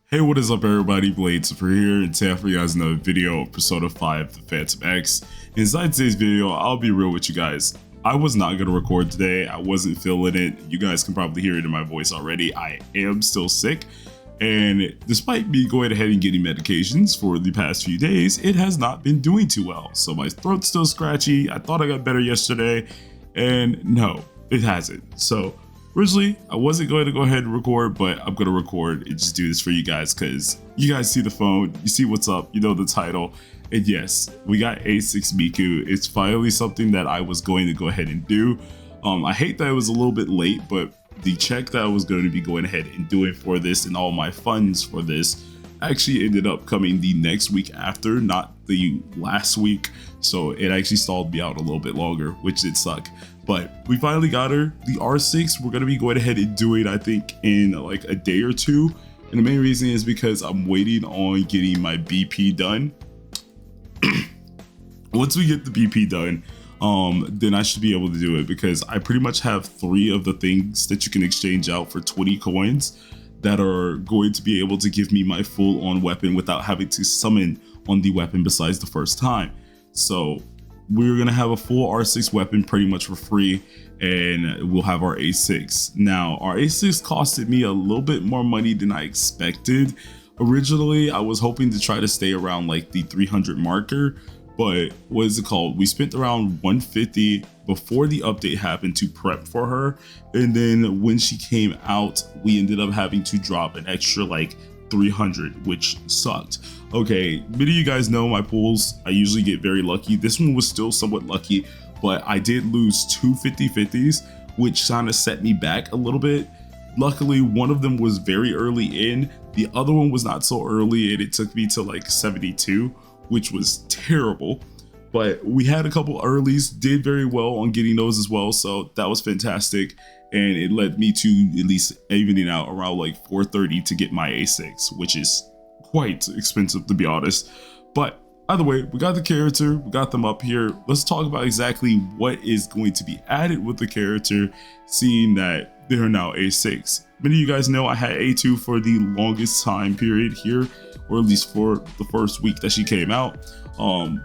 Hey, what is up everybody, Bladecifer here, and today for you guys another video of Persona 5 The Phantom X. Inside today's video, I'll be real with you guys. I was not going to record today, I wasn't feeling it. You guys can probably hear it in my voice already. I am still sick, and despite me going ahead and getting medications for the past few days, it has not been doing too well. So my throat's still scratchy. I thought I got better yesterday, and no, it hasn't. So originally, I wasn't going to go ahead and record, but I'm going to record and just do this for you guys because you guys see the phone, you see what's up, you know the title. And yes, we got A6 Miku. It's finally something that I was going to go ahead and do. I hate that it was a little bit late, but the check that I was going to be going ahead and doing for this and all my funds for this actually ended up coming the next week after, not the last week. So it actually stalled me out a little bit longer, which did suck. But we finally got her. The R6 we're gonna be going ahead and doing, I think, in like a day or two. And the main reason is because I'm waiting on getting my BP done. Once we get the BP done, then I should be able to do it because I pretty much have 3 of the things that you can exchange out for 20 coins that are going to be able to give me my full on weapon without having to summon on the weapon besides the first time. So we're gonna have a full R6 weapon pretty much for free, and we'll have our A6. Now, our A6 costed me a little bit more money than I expected. Originally, I was hoping to try to stay around like the 300 marker, but what is it called? We spent around 150 before the update happened to prep for her, and then when she came out, we ended up having to drop an extra like 300, which sucked. Okay, many of you guys know my pools, I usually get very lucky. This one was still somewhat lucky, but I did lose 2 50/50s, which kind of set me back a little bit. Luckily, one of them was very early in, the other one was not so early, and it took me to like 72, which was terrible. But we had a couple earlies, did very well on getting those as well, so that was fantastic. And it led me to at least evening out around like 430 to get my A6, which is quite expensive to be honest. But either way, we got the character, we got them up here. Let's talk about exactly what is going to be added with the character, seeing that they're now A6. Many of you guys know I had A2 for the longest time period here, or at least for the first week that she came out.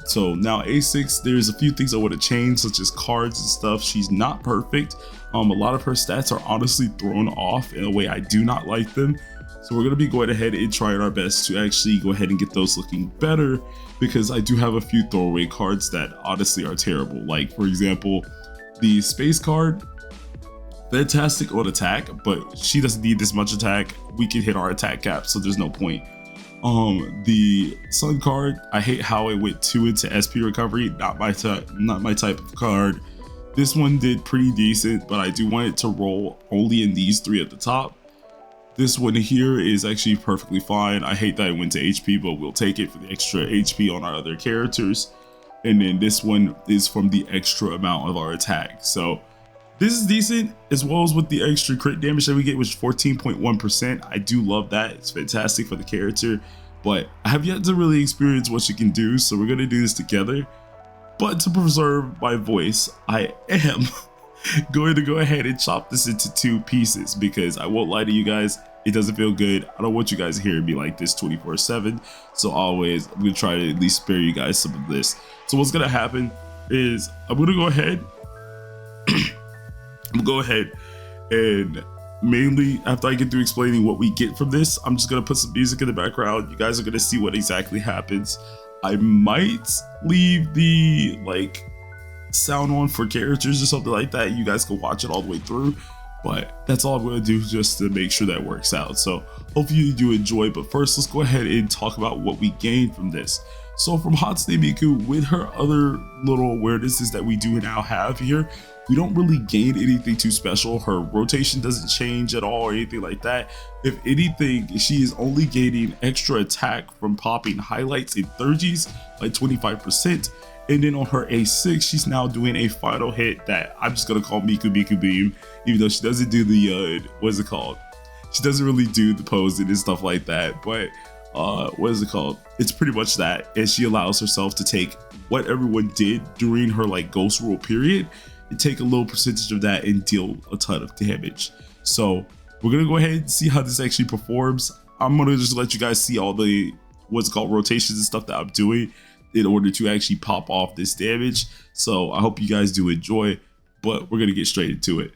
So now A6, there's a few things I would have changed, such as cards and stuff. She's not perfect. A lot of her stats are honestly thrown off in a way I do not like them. So we're going to be going ahead and trying our best to actually go ahead and get those looking better, because I do have a few throwaway cards that honestly are terrible. Like, for example, the space card, fantastic on attack, but she doesn't need this much attack. We can hit our attack cap, so there's no point. The sun card, I hate how it went 2 into SP recovery, not my type of card. This one did pretty decent, but I do want it to roll only in these 3 at the top. This one here is actually perfectly fine. I hate that it went to HP, but we'll take it for the extra HP on our other characters. And then this one is from the extra amount of our attack. So this is decent, as well as with the extra crit damage that we get, which is 14.1%. I do love that. It's fantastic for the character, but I have yet to really experience what she can do, so we're gonna do this together. But to preserve my voice, I am going to go ahead and chop this into 2 pieces, because I won't lie to you guys, it doesn't feel good. I don't want you guys hearing me like this 24/7. So always, I'm gonna try to at least spare you guys some of this. So what's gonna happen is I'm gonna go ahead and mainly after I get through explaining what we get from this, I'm just gonna put some music in the background. You guys are gonna see what exactly happens. I might leave the like sound on for characters or something like that. You guys can watch it all the way through, but that's all I'm gonna do just to make sure that works out. So hopefully you do enjoy, but first let's go ahead and talk about what we gained from this. So from Hatsune Miku, with her other little awarenesses that we do now have here, we don't really gain anything too special. Her rotation doesn't change at all or anything like that. If anything, she is only gaining extra attack from popping highlights and 30s, like 25%. And then on her A6, she's now doing a final hit that I'm just gonna call MIKU MIKU BEAM, even though she doesn't do the, what is it called? She doesn't really do the posing and stuff like that, but what is it called? It's pretty much that. And she allows herself to take what everyone did during her like ghost rule period and take a little percentage of that and deal a ton of damage. So we're gonna go ahead and see how this actually performs. I'm gonna just let you guys see all the what's called rotations and stuff that I'm doing in order to actually pop off this damage. So I hope you guys do enjoy, but we're gonna get straight into it.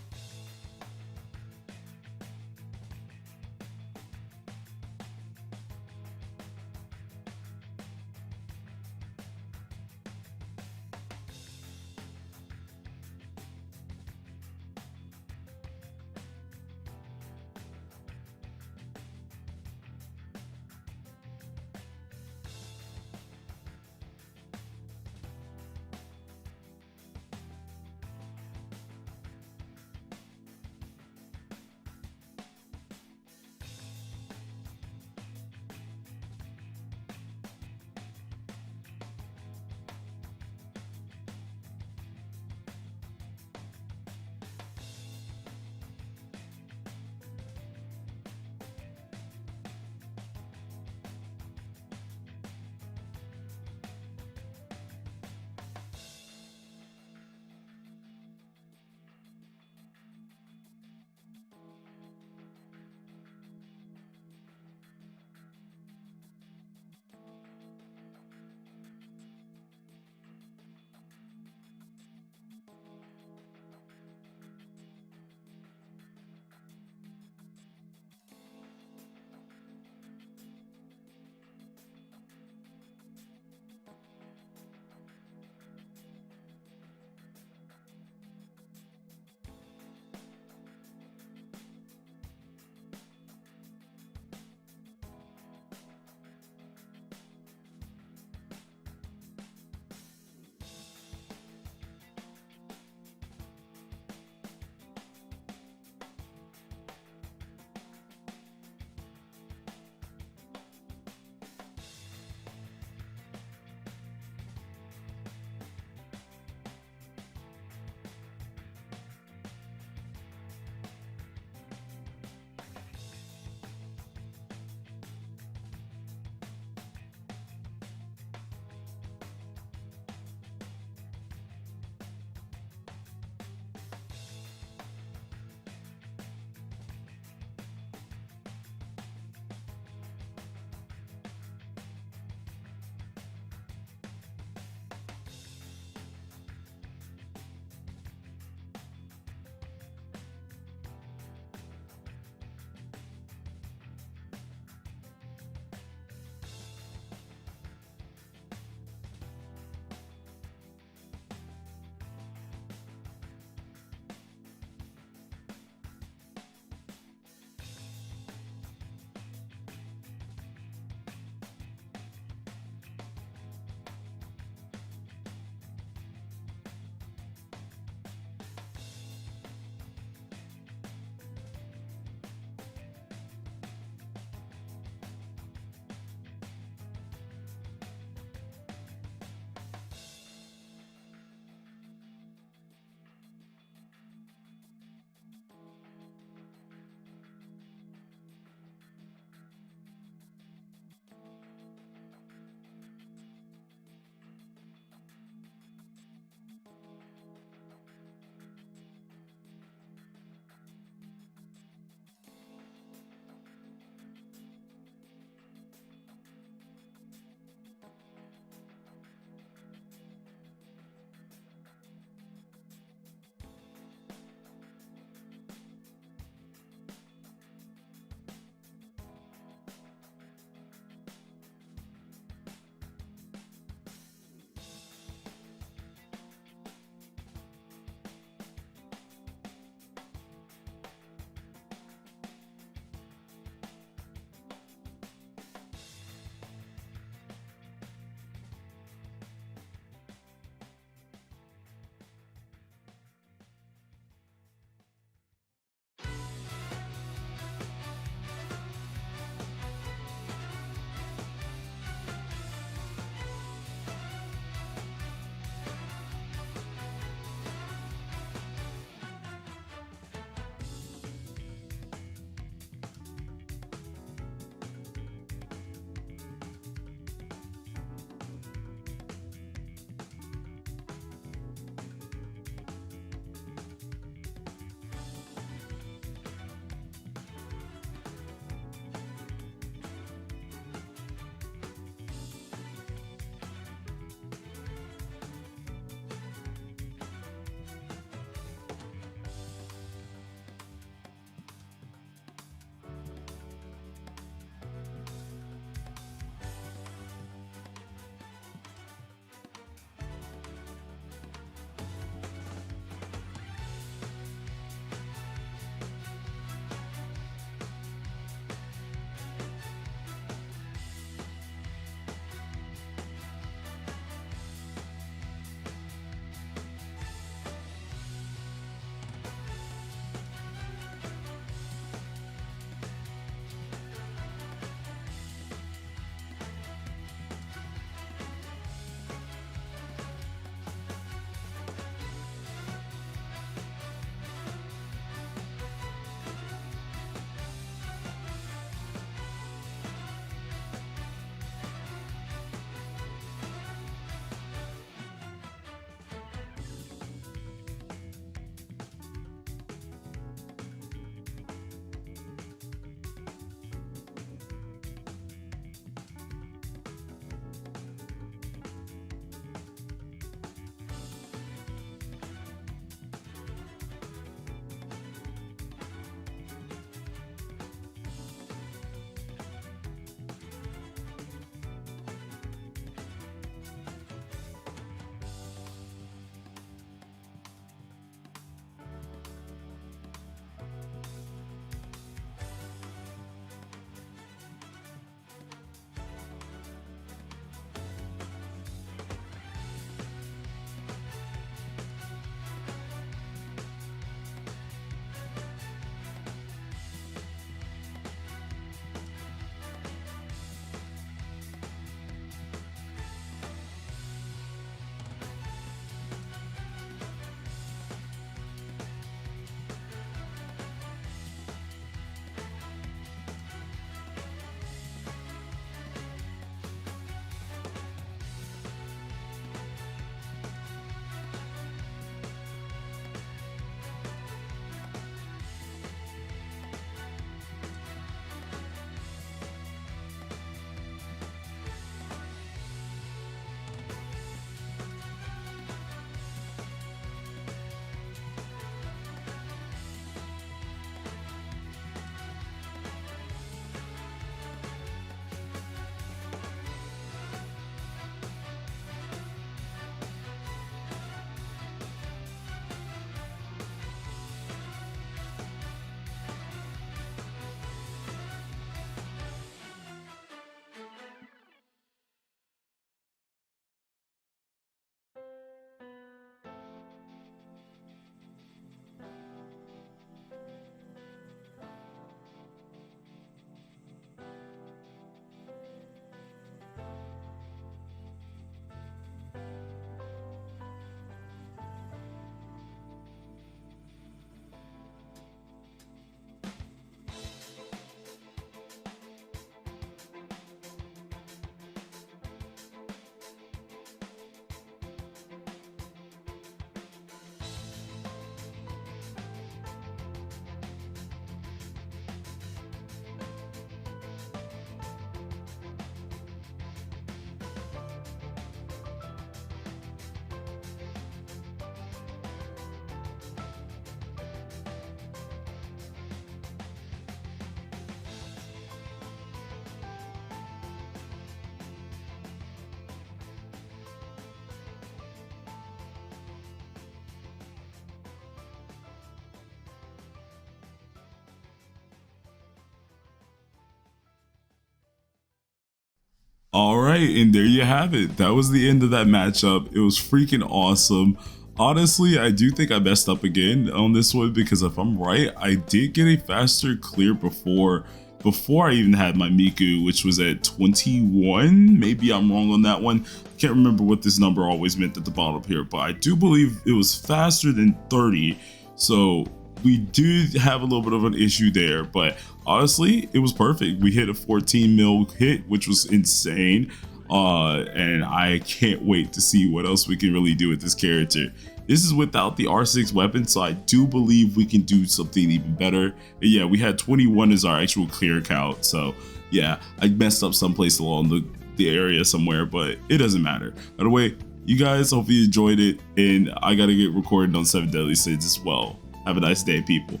All right, and there you have it. That was the end of that matchup. It was freaking awesome. Honestly, I do think I messed up again on this one because if I'm right, I did get a faster clear before I even had my Miku, which was at 21. Maybe I'm wrong on that one. Can't remember what this number always meant at the bottom here, but I do believe it was faster than 30. So we do have a little bit of an issue there, but honestly, it was perfect. We hit a 14 mil hit, which was insane. And I can't wait to see what else we can really do with this character. This is without the R6 weapon, so I do believe we can do something even better. But yeah, we had 21 as our actual clear count, so yeah, I messed up someplace along the area somewhere, but it doesn't matter. By the way, you guys, hope you enjoyed it, and I gotta get recorded on 7 Deadly Sins as well. Have a nice day, people.